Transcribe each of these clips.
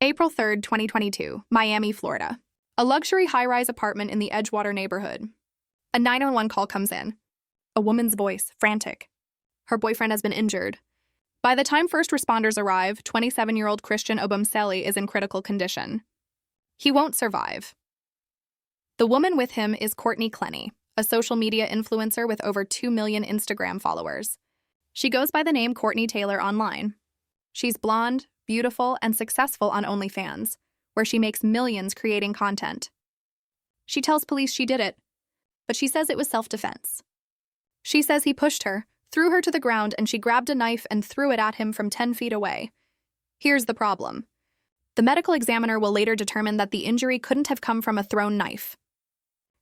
April 3rd, 2022, Miami, Florida. A luxury high-rise apartment in the Edgewater neighborhood. A 911 call comes in. A woman's voice, frantic. Her boyfriend has been injured. By the time first responders arrive, 27-year-old Christian Obumseli is in critical condition. He won't survive. The woman with him is Courtney Clenney, a social media influencer with over 2 million Instagram followers. She goes by the name Courtney Taylor online. She's blonde, beautiful, and successful on OnlyFans, where she makes millions creating content. She tells police she did it, but she says it was self-defense. She says he pushed her, threw her to the ground, and she grabbed a knife and threw it at him from 10 feet away. Here's the problem. The medical examiner will later determine that the injury couldn't have come from a thrown knife.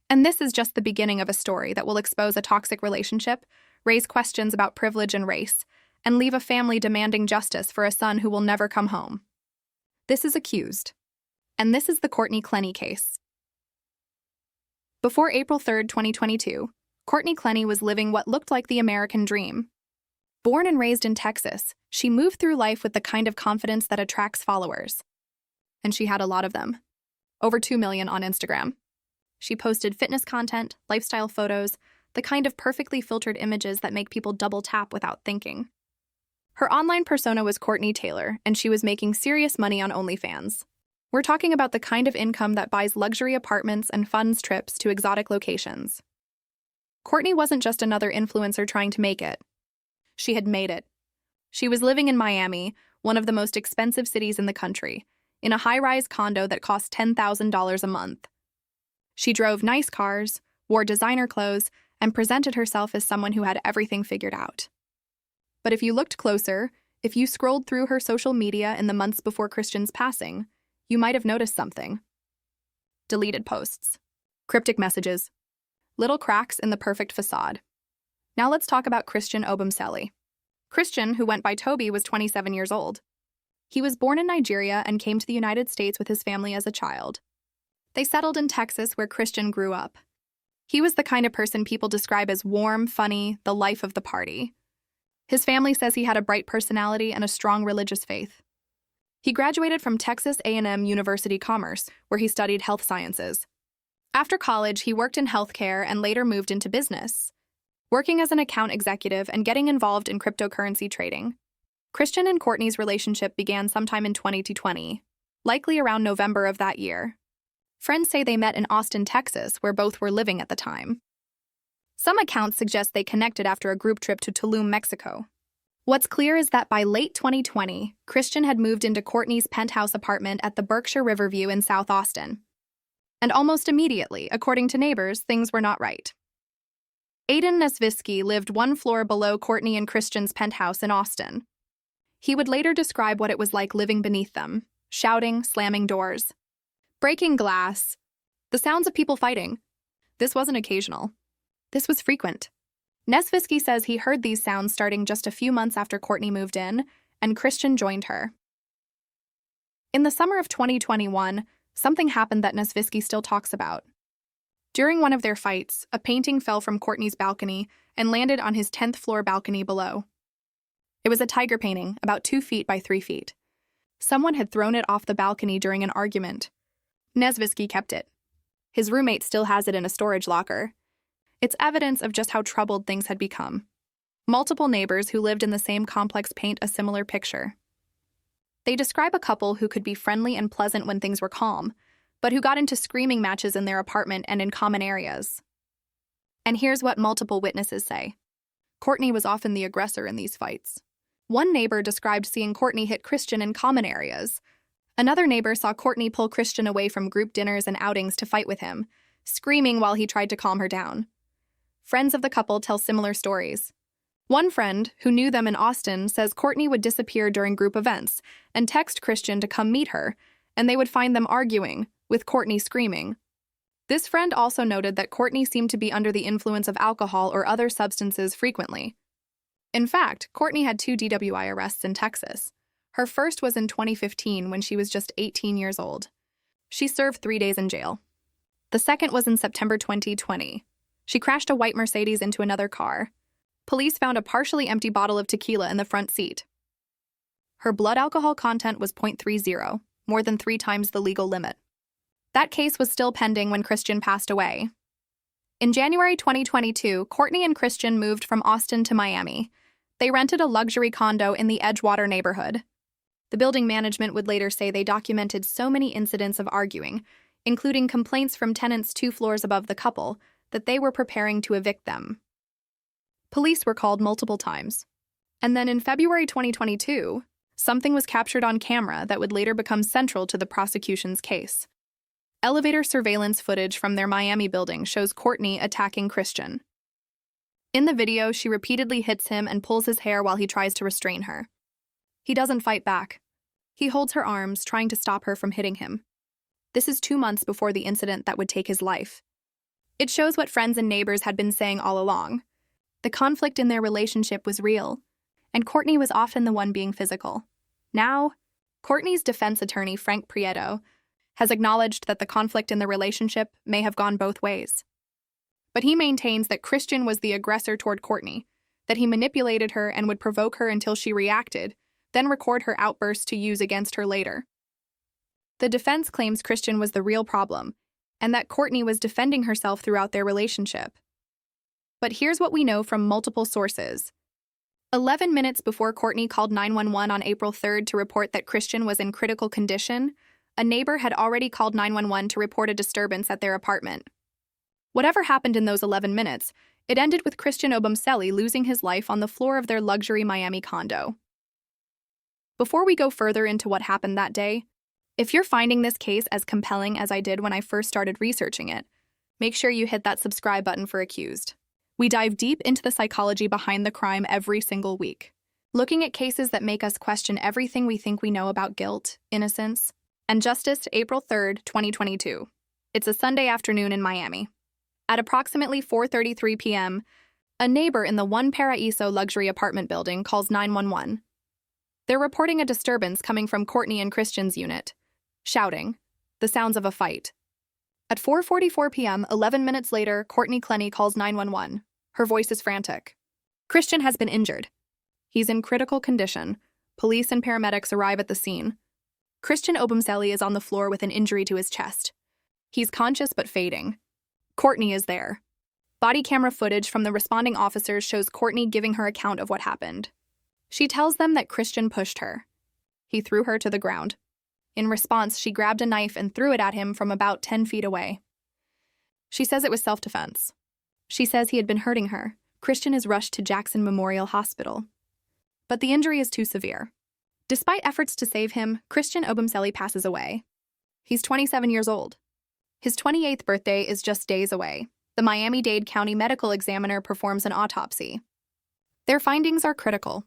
And this is just the beginning of a story that will expose a toxic relationship, raise questions about privilege and race, and leave a family demanding justice for a son who will never come home. This is accused. And this is the Courtney Clenney case. Before April 3rd, 2022, Courtney Clenney was living what looked like the American dream. Born and raised in Texas, she moved through life with the kind of confidence that attracts followers. And she had a lot of them. Over 2 million on Instagram. She posted fitness content, lifestyle photos, the kind of perfectly filtered images that make people double tap without thinking. Her online persona was Courtney Taylor, and she was making serious money on OnlyFans. We're talking about the kind of income that buys luxury apartments and funds trips to exotic locations. Courtney wasn't just another influencer trying to make it. She had made it. She was living in Miami, one of the most expensive cities in the country, in a high-rise condo that cost $10,000 a month. She drove nice cars, wore designer clothes, and presented herself as someone who had everything figured out. But if you looked closer, if you scrolled through her social media in the months before Christian's passing, you might have noticed something. Deleted posts. Cryptic messages. Little cracks in the perfect facade. Now let's talk about Christian Obumseli. Christian, who went by Toby, was 27 years old. He was born in Nigeria and came to the United States with his family as a child. They settled in Texas, where Christian grew up. He was the kind of person people describe as warm, funny, the life of the party. His family says he had a bright personality and a strong religious faith. He graduated from Texas A&M University Commerce, where he studied health sciences. After college, he worked in healthcare and later moved into business, working as an account executive and getting involved in cryptocurrency trading. Christian and Courtney's relationship began sometime in 2020, likely around November of that year. Friends say they met in Austin, Texas, where both were living at the time. Some accounts suggest they connected after a group trip to Tulum, Mexico. What's clear is that by late 2020, Christian had moved into Courtney's penthouse apartment at the Berkshire Riverview in South Austin. And almost immediately, according to neighbors, things were not right. Aiden Nesvisky lived one floor below Courtney and Christian's penthouse in Austin. He would later describe what it was like living beneath them, shouting, slamming doors, breaking glass, the sounds of people fighting. This wasn't occasional. This was frequent. Nesvisky says he heard these sounds starting just a few months after Courtney moved in, and Christian joined her. In the summer of 2021, something happened that Nesvisky still talks about. During one of their fights, a painting fell from Courtney's balcony and landed on his 10th floor balcony below. It was a tiger painting, about 2 feet by 3 feet. Someone had thrown it off the balcony during an argument. Nesvisky kept it. His roommate still has it in a storage locker. It's evidence of just how troubled things had become. Multiple neighbors who lived in the same complex paint a similar picture. They describe a couple who could be friendly and pleasant when things were calm, but who got into screaming matches in their apartment and in common areas. And here's what multiple witnesses say. Courtney was often the aggressor in these fights. One neighbor described seeing Courtney hit Christian in common areas. Another neighbor saw Courtney pull Christian away from group dinners and outings to fight with him, screaming while he tried to calm her down. Friends of the couple tell similar stories. One friend, who knew them in Austin, says Courtney would disappear during group events and text Christian to come meet her, and they would find them arguing, with Courtney screaming. This friend also noted that Courtney seemed to be under the influence of alcohol or other substances frequently. In fact, Courtney had 2 DWI arrests in Texas. Her first was in 2015 when she was just 18 years old. She served 3 days in jail. The second was in September 2020. She crashed a white Mercedes into another car. Police found a partially empty bottle of tequila in the front seat. Her blood alcohol content was 0.30. more than 3 times the legal limit. That case was still pending when Christian passed away. In January 2022, Courtney and Christian moved from Austin to Miami. They rented a luxury condo in the Edgewater neighborhood. The building management would later say they documented so many incidents of arguing, including complaints from tenants 2 floors above the couple, that they were preparing to evict them. Police were called multiple times. And then in February 2022, something was captured on camera that would later become central to the prosecution's case. Elevator surveillance footage from their Miami building shows Courtney attacking Christian. In the video, she repeatedly hits him and pulls his hair while he tries to restrain her. He doesn't fight back. He holds her arms, trying to stop her from hitting him. This is 2 months before the incident that would take his life. It shows what friends and neighbors had been saying all along. The conflict in their relationship was real, and Courtney was often the one being physical. Now, Courtney's defense attorney, Frank Prieto, has acknowledged that the conflict in the relationship may have gone both ways. But he maintains that Christian was the aggressor toward Courtney, that he manipulated her and would provoke her until she reacted, then record her outbursts to use against her later. The defense claims Christian was the real problem, and that Courtney was defending herself throughout their relationship. But here's what we know from multiple sources. 11 minutes before Courtney called 911 on April 3rd to report that Christian was in critical condition, a neighbor had already called 911 to report a disturbance at their apartment. Whatever happened in those 11 minutes, it ended with Christian Obumseli losing his life on the floor of their luxury Miami condo. Before we go further into what happened that day, if you're finding this case as compelling as I did when I first started researching it, make sure you hit that subscribe button for Accused. We dive deep into the psychology behind the crime every single week, looking at cases that make us question everything we think we know about guilt, innocence, and justice. April 3rd, 2022. It's a Sunday afternoon in Miami. At approximately 4:33 p.m., a neighbor in the One Paraíso luxury apartment building calls 911. They're reporting a disturbance coming from Courtney and Christian's unit. Shouting, the sounds of a fight. At 4:44 p.m., 11 minutes later, Clenney calls 911. Her voice is frantic. Christian has been injured. He's in critical condition. Police and paramedics arrive at the scene. Christian Obumseli is on the floor with an injury to his chest. He's conscious but fading. Courtney is there. Body camera footage from the responding officers shows Courtney giving her account of what happened. She tells them that Christian pushed her. He threw her to the ground. In response, she grabbed a knife and threw it at him from about 10 feet away. She says it was self-defense. She says he had been hurting her. Christian is rushed to Jackson Memorial Hospital. But the injury is too severe. Despite efforts to save him, Christian Obumseli passes away. He's 27 years old. His 28th birthday is just days away. The Miami-Dade County medical examiner performs an autopsy. Their findings are critical.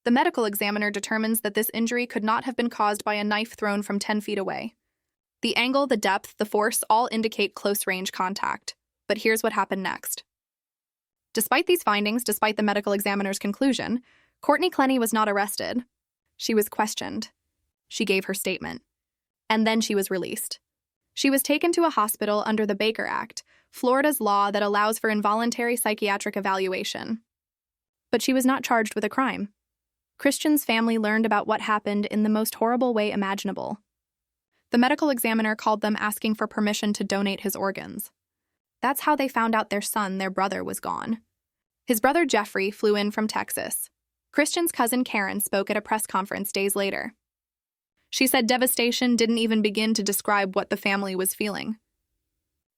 The medical examiner determines that this injury could not have been caused by a knife thrown from 10 feet away. The angle, the depth, the force all indicate close-range contact. But here's what happened next. Despite these findings, despite the medical examiner's conclusion, Clenney was not arrested. She was questioned. She gave her statement. And then she was released. She was taken to a hospital under the Baker Act, Florida's law that allows for involuntary psychiatric evaluation. But she was not charged with a crime. Christian's family learned about what happened in the most horrible way imaginable. The medical examiner called them asking for permission to donate his organs. That's how they found out their son, their brother, was gone. His brother Jeffrey flew in from Texas. Christian's cousin Karen spoke at a press conference days later. She said devastation didn't even begin to describe what the family was feeling.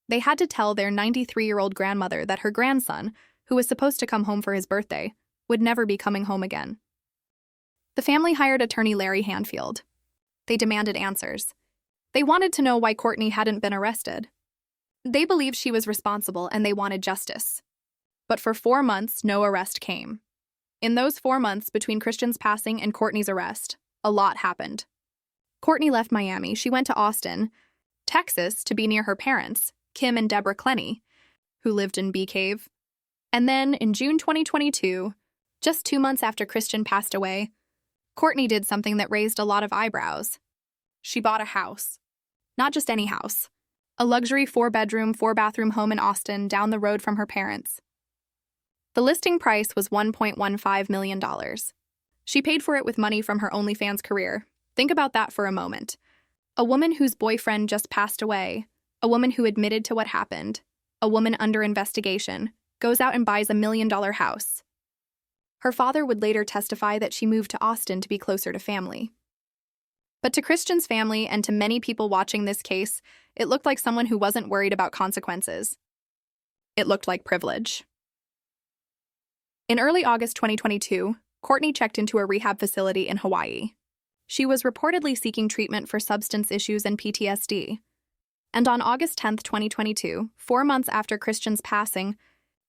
They had to tell their 93-year-old grandmother that her grandson, who was supposed to come home for his birthday, would never be coming home again. The family hired attorney Larry Hanfield. They demanded answers. They wanted to know why Courtney hadn't been arrested. They believed she was responsible and they wanted justice. But for 4 months, no arrest came. In those 4 months between Christian's passing and Courtney's arrest, a lot happened. Courtney left Miami. She went to Austin, Texas, to be near her parents, Kim and Deborah Clenney, who lived in Bee Cave. And then, in June 2022, just 2 months after Christian passed away, Courtney did something that raised a lot of eyebrows. She bought a house. Not just any house. A luxury 4-bedroom, 4-bathroom home in Austin down the road from her parents. The listing price was $1.15 million. She paid for it with money from her OnlyFans career. Think about that for a moment. A woman whose boyfriend just passed away, a woman who admitted to what happened, a woman under investigation, goes out and buys $1 million house. Her father would later testify that she moved to Austin to be closer to family. But to Christian's family and to many people watching this case, it looked like someone who wasn't worried about consequences. It looked like privilege. In early August 2022, Courtney checked into a rehab facility in Hawaii. She was reportedly seeking treatment for substance issues and PTSD. And on August 10, 2022, 4 months after Christian's passing,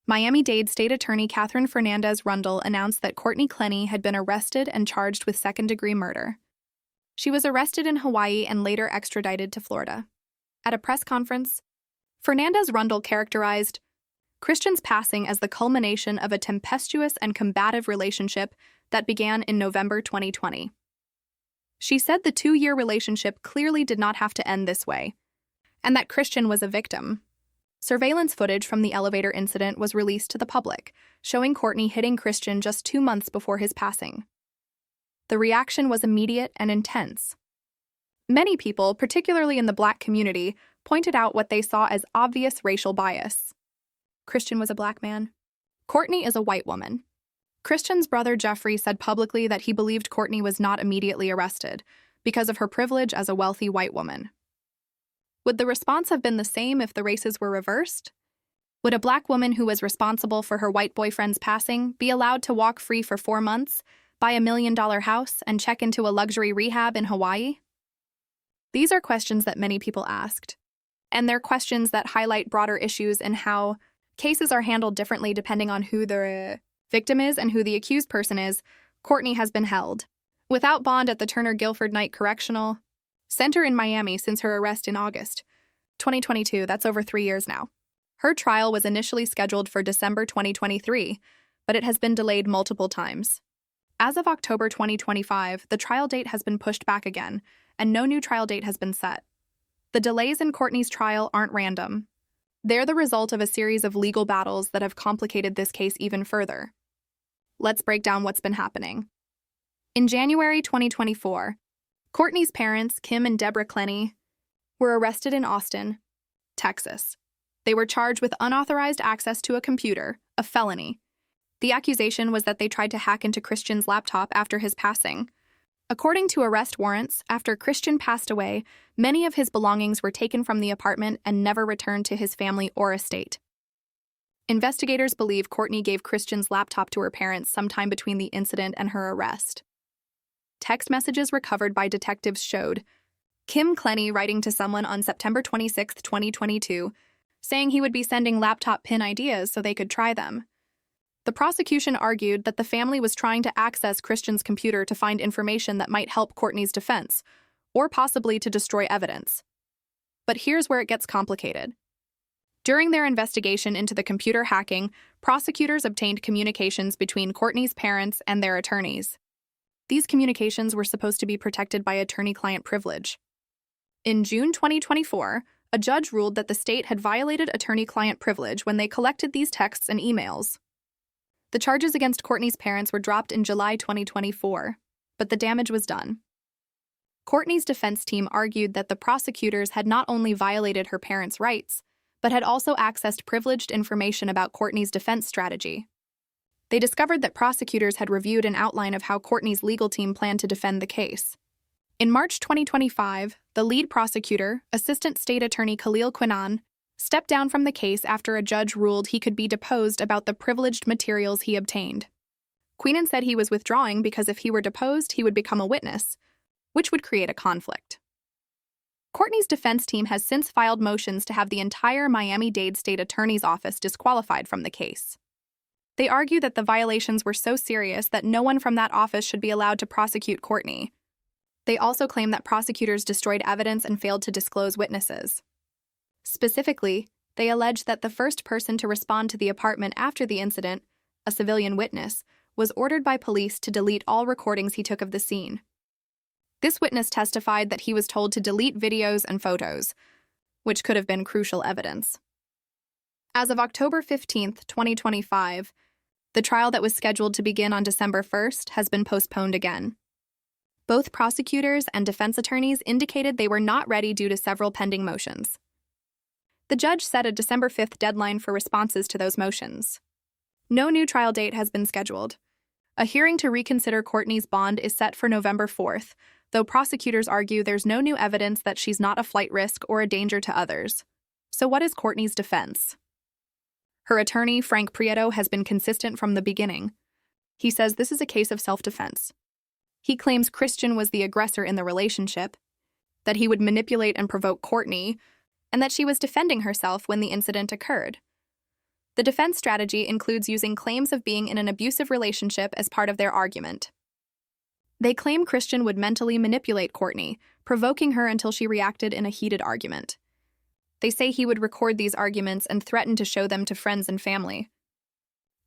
Miami-Dade State Attorney Catherine Fernandez-Rundle announced that Courtney Clenney had been arrested and charged with second-degree murder. She was arrested in Hawaii and later extradited to Florida. At a press conference, Fernandez-Rundle characterized Christian's passing as the culmination of a tempestuous and combative relationship that began in November 2020. She said the 2-year relationship clearly did not have to end this way, and that Christian was a victim. Surveillance footage from the elevator incident was released to the public, showing Courtney hitting Christian just 2 months before his passing. The reaction was immediate and intense. Many people, particularly in the Black community, pointed out what they saw as obvious racial bias. Christian was a Black man. Courtney is a white woman. Christian's brother Jeffrey said publicly that he believed Courtney was not immediately arrested because of her privilege as a wealthy white woman. Would the response have been the same if the races were reversed? Would a Black woman who was responsible for her white boyfriend's passing be allowed to walk free for 4 months, buy $1 million house, and check into a luxury rehab in Hawaii? These are questions that many people asked, and they're questions that highlight broader issues in how cases are handled differently depending on who the victim is and who the accused person is. Courtney has been held without bond at the Turner Guilford Knight Correctional Center in Miami since her arrest in August 2022. That's over 3 years now. Her trial was initially scheduled for December 2023, but it has been delayed multiple times. As of October 2025, the trial date has been pushed back again, and no new trial date has been set. The delays in Courtney's trial aren't random. They're the result of a series of legal battles that have complicated this case even further. Let's break down what's been happening. In January 2024, Courtney's parents, Kim and Deborah Clenney, were arrested in Austin, Texas. They were charged with unauthorized access to a computer, a felony. The accusation was that they tried to hack into Christian's laptop after his passing. According to arrest warrants, after Christian passed away, many of his belongings were taken from the apartment and never returned to his family or estate. Investigators believe Courtney gave Christian's laptop to her parents sometime between the incident and her arrest. Text messages recovered by detectives showed Kim Clenney writing to someone on September 26, 2022, saying he would be sending laptop PIN ideas so they could try them. The prosecution argued that the family was trying to access Christian's computer to find information that might help Courtney's defense, or possibly to destroy evidence. But here's where it gets complicated. During their investigation into the computer hacking, prosecutors obtained communications between Courtney's parents and their attorneys. These communications were supposed to be protected by attorney-client privilege. In June 2024, a judge ruled that the state had violated attorney-client privilege when they collected these texts and emails. The charges against Courtney's parents were dropped in July 2024, but the damage was done. Courtney's defense team argued that the prosecutors had not only violated her parents' rights, but had also accessed privileged information about Courtney's defense strategy. They discovered that prosecutors had reviewed an outline of how Courtney's legal team planned to defend the case. In March 2025, the lead prosecutor, Assistant State Attorney Khalil Quinan, stepped down from the case after a judge ruled he could be deposed about the privileged materials he obtained. Quinan said he was withdrawing because if he were deposed, he would become a witness, which would create a conflict. Courtney's defense team has since filed motions to have the entire Miami-Dade State Attorney's Office disqualified from the case. They argue that the violations were so serious that no one from that office should be allowed to prosecute Courtney. They also claim that prosecutors destroyed evidence and failed to disclose witnesses. Specifically, they allege that the first person to respond to the apartment after the incident, a civilian witness, was ordered by police to delete all recordings he took of the scene. This witness testified that he was told to delete videos and photos, which could have been crucial evidence. As of October 15, 2025, the trial that was scheduled to begin on December 1st has been postponed again. Both prosecutors and defense attorneys indicated they were not ready due to several pending motions. The judge set a December 5th deadline for responses to those motions. No new trial date has been scheduled. A hearing to reconsider Courtney's bond is set for November 4th, though prosecutors argue there's no new evidence that she's not a flight risk or a danger to others. So what is Courtney's defense? Her attorney, Frank Prieto, has been consistent from the beginning. He says this is a case of self-defense. He claims Christian was the aggressor in the relationship, that he would manipulate and provoke Courtney, and that she was defending herself when the incident occurred. The defense strategy includes using claims of being in an abusive relationship as part of their argument. They claim Christian would mentally manipulate Courtney, provoking her until she reacted in a heated argument. They say he would record these arguments and threaten to show them to friends and family.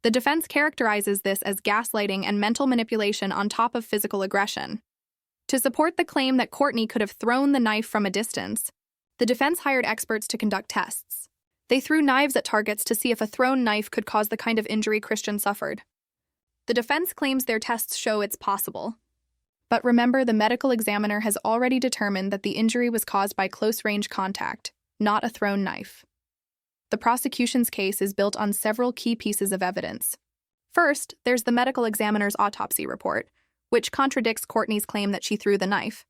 The defense characterizes this as gaslighting and mental manipulation on top of physical aggression. To support the claim that Courtney could have thrown the knife from a distance, the defense hired experts to conduct tests. They threw knives at targets to see if a thrown knife could cause the kind of injury Christian suffered. The defense claims their tests show it's possible. But remember, the medical examiner has already determined that the injury was caused by close-range contact, not a thrown knife. The prosecution's case is built on several key pieces of evidence. First, there's the medical examiner's autopsy report, which contradicts Courtney's claim that she threw the knife.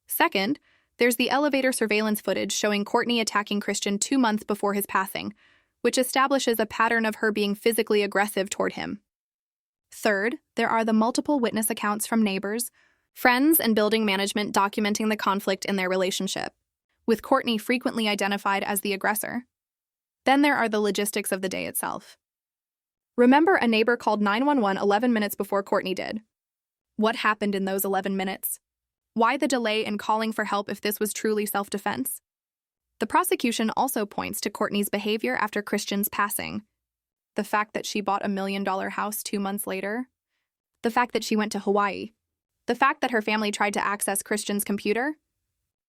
Second, there's the elevator surveillance footage showing Courtney attacking Christian 2 months before his passing, which establishes a pattern of her being physically aggressive toward him. Third, there are the multiple witness accounts from neighbors, friends, and building management documenting the conflict in their relationship, with Courtney frequently identified as the aggressor. Then there are the logistics of the day itself. Remember, a neighbor called 911 11 minutes before Courtney did. What happened in those 11 minutes? Why the delay in calling for help if this was truly self-defense? The prosecution also points to Courtney's behavior after Christian's passing. The fact that she bought $1 million house 2 months later. The fact that she went to Hawaii. The fact that her family tried to access Christian's computer.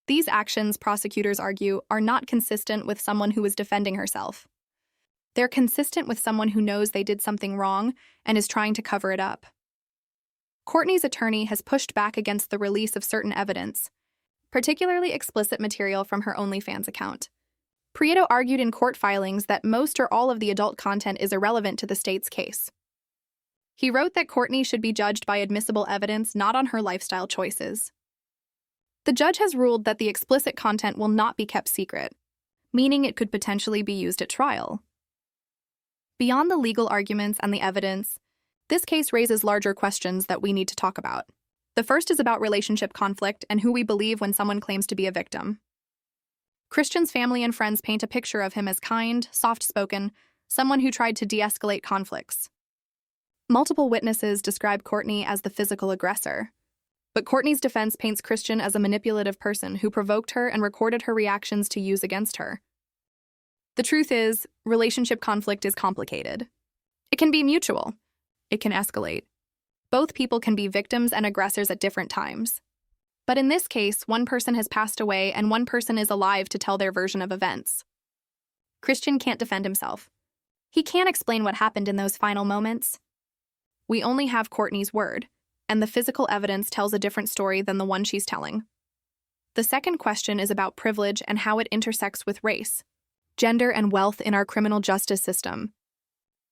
These actions, prosecutors argue, are not consistent with someone who is defending herself. They're consistent with someone who knows they did something wrong and is trying to cover it up. Courtney's attorney has pushed back against the release of certain evidence, particularly explicit material from her OnlyFans account. Prieto argued in court filings that most or all of the adult content is irrelevant to the state's case. He wrote that Courtney should be judged by admissible evidence, not on her lifestyle choices. The judge has ruled that the explicit content will not be kept secret, meaning it could potentially be used at trial. Beyond the legal arguments and the evidence, this case raises larger questions that we need to talk about. The first is about relationship conflict and who we believe when someone claims to be a victim. Christian's family and friends paint a picture of him as kind, soft-spoken, someone who tried to de-escalate conflicts. Multiple witnesses describe Courtney as the physical aggressor, but Courtney's defense paints Christian as a manipulative person who provoked her and recorded her reactions to use against her. The truth is, relationship conflict is complicated. It can be mutual. It can escalate. Both people can be victims and aggressors at different times. But in this case, one person has passed away and one person is alive to tell their version of events. Christian can't defend himself. He can't explain what happened in those final moments. We only have Courtney's word, and the physical evidence tells a different story than the one she's telling. The second question is about privilege and how it intersects with race, gender, and wealth in our criminal justice system.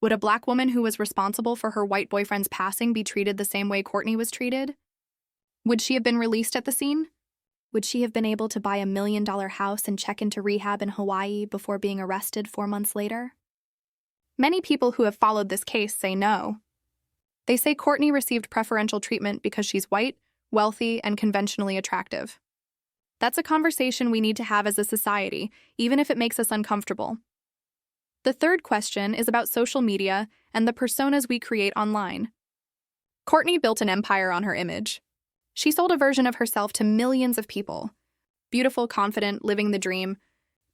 Would a Black woman who was responsible for her white boyfriend's passing be treated the same way Courtney was treated? Would she have been released at the scene? Would she have been able to buy $1 million house and check into rehab in Hawaii before being arrested 4 months later? Many people who have followed this case say no. They say Courtney received preferential treatment because she's white, wealthy, and conventionally attractive. That's a conversation we need to have as a society, even if it makes us uncomfortable. The third question is about social media and the personas we create online. Courtney built an empire on her image. She sold a version of herself to millions of people. Beautiful, confident, living the dream.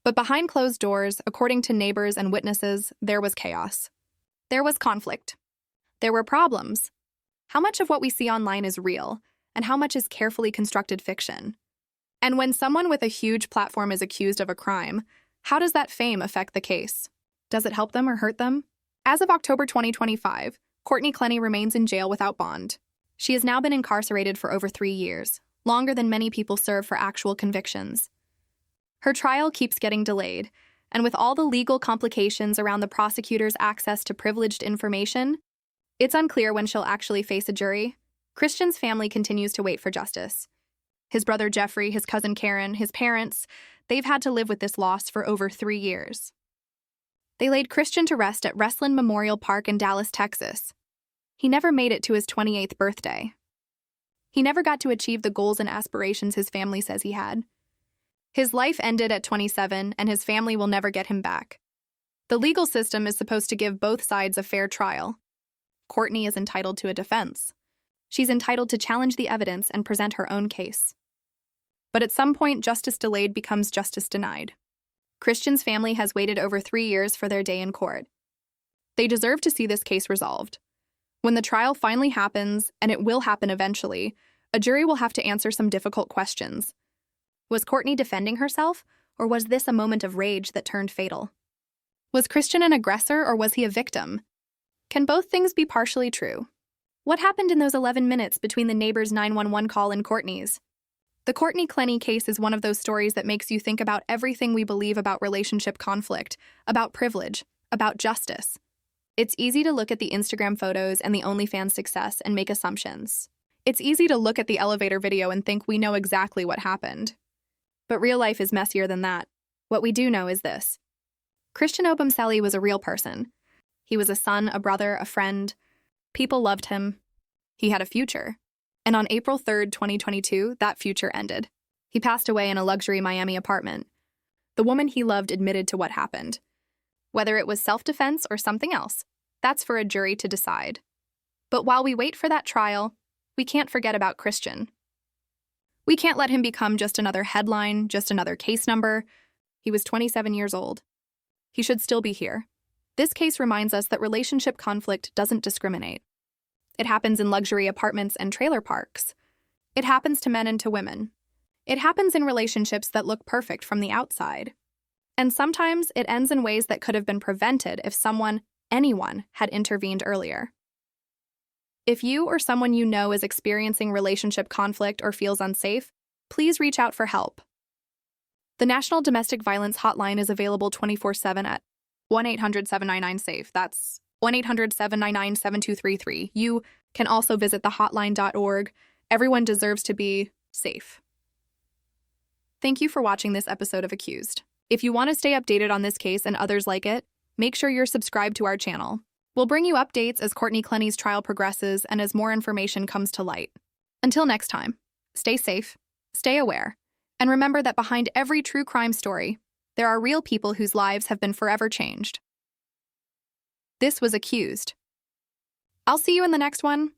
But behind closed doors, according to neighbors and witnesses, there was chaos. There was conflict. There were problems. How much of what we see online is real, and how much is carefully constructed fiction? And when someone with a huge platform is accused of a crime, how does that fame affect the case? Does it help them or hurt them? As of October 2025, Courtney Clenney remains in jail without bond. She has now been incarcerated for over 3 years, longer than many people serve for actual convictions. Her trial keeps getting delayed, and with all the legal complications around the prosecutor's access to privileged information, it's unclear when she'll actually face a jury. Christian's family continues to wait for justice. His brother Jeffrey, his cousin Karen, his parents, they've had to live with this loss for over 3 years. They laid Christian to rest at Westland Memorial Park in Dallas, Texas. He never made it to his 28th birthday. He never got to achieve the goals and aspirations his family says he had. His life ended at 27, and his family will never get him back. The legal system is supposed to give both sides a fair trial. Courtney is entitled to a defense. She's entitled to challenge the evidence and present her own case. But at some point, justice delayed becomes justice denied. Christian's family has waited over 3 years for their day in court. They deserve to see this case resolved. When the trial finally happens, and it will happen eventually, a jury will have to answer some difficult questions. Was Courtney defending herself, or was this a moment of rage that turned fatal? Was Christian an aggressor, or was he a victim? Can both things be partially true? What happened in those 11 minutes between the neighbor's 911 call and Courtney's? The Courtney Clenney case is one of those stories that makes you think about everything we believe about relationship conflict, about privilege, about justice. It's easy to look at the Instagram photos and the OnlyFans success and make assumptions. It's easy to look at the elevator video and think we know exactly what happened. But real life is messier than that. What we do know is this. Christian Obumseli was a real person. He was a son, a brother, a friend. People loved him. He had a future. And on April 3rd, 2022, that future ended. He passed away in a luxury Miami apartment. The woman he loved admitted to what happened. Whether it was self-defense or something else, that's for a jury to decide. But while we wait for that trial, we can't forget about Christian. We can't let him become just another headline, just another case number. He was 27 years old. He should still be here. This case reminds us that relationship conflict doesn't discriminate. It happens in luxury apartments and trailer parks. It happens to men and to women. It happens in relationships that look perfect from the outside. And sometimes it ends in ways that could have been prevented if anyone had intervened earlier. If you or someone you know is experiencing relationship conflict or feels unsafe, please reach out for help. The National Domestic Violence Hotline is available 24/7 at 1-800-799-SAFE. That's 1-800-799-7233. You can also visit thehotline.org. Everyone deserves to be safe. Thank you for watching this episode of Accused. If you want to stay updated on this case and others like it, make sure you're subscribed to our channel. We'll bring you updates as Courtney Clenney's trial progresses and as more information comes to light. Until next time, stay safe, stay aware, and remember that behind every true crime story, there are real people whose lives have been forever changed. This was Accused. I'll see you in the next one.